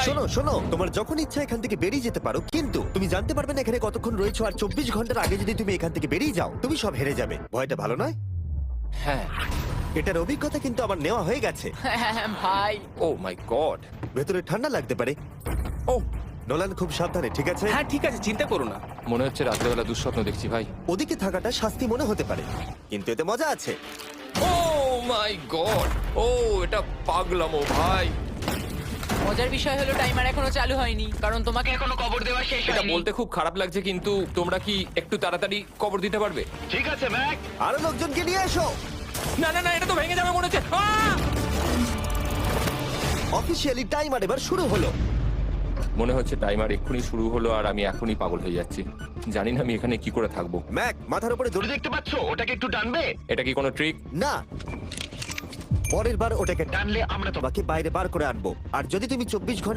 শোনো শোনো, তোমার যখন ইচ্ছা এখান থেকে বেরিয়ে যেতে পারো, কিন্তু তুমি জানতে পারবে না এখানে কতক্ষণ রয়েছো। আর 24 ঘন্টার আগে যদি তুমি এখান থেকে বেরিয়ে যাও, তুমি সব হেরে যাবে। ভয়টা ভালো নয়? হ্যাঁ। এটার অভিজ্ঞতা কিন্তু আমার নেওয়া হয়ে গেছে। ভাই ও মাই গড। ভেতরে ঠান্ডা লাগতে পারে। ও নোলান, খুব সাবধানে, ঠিক আছে? হ্যাঁ ঠিক আছে, চিন্তা করো না। মনে হচ্ছে রাত্রেবেলা দুঃস্বপ্ন দেখছি ভাই। ওদিকে থাকাটা শাস্তি মনে হতে পারে, কিন্তু এতে মজা আছে। ও মাই গড, ও এটা পাগলামো ভাই। মজার বিষয় হলো টাইমার এখনো চালু হয়নি, কারণ তোমাকে এখনো কবর দেওয়া শেষ এটা হয়নি। বলতে খুব খারাপ লাগছে, কিন্তু তোমরা কি একটু তাড়াতাড়ি কবর দিতে পারবে? ঠিক আছে ম্যাক। আরো লোকজনকে নিয়ে এসো। না না না, এটা তো ভেঙে যাবে মনে হচ্ছে। অফিসিয়ালি টাইমার এবার শুরু হলো। মনে হচ্ছে টাইমার এক্ষুনি শুরু হলো আর আমি এখনই পাগল হয়ে যাচ্ছি। জানি না আমি এখানে কি করে থাকবো। ম্যাক, মাথার উপরে তুমি দড়ি। দেখতে পাচ্ছ ওটাকে একটু টানবে? এটা কি কোনো ট্রিক? না, পরের বার ওটাকে টানলে আমরা তো তোমাকে বাইরে বার করে আনবো। আর যদি তুমি 24 ঘন্টা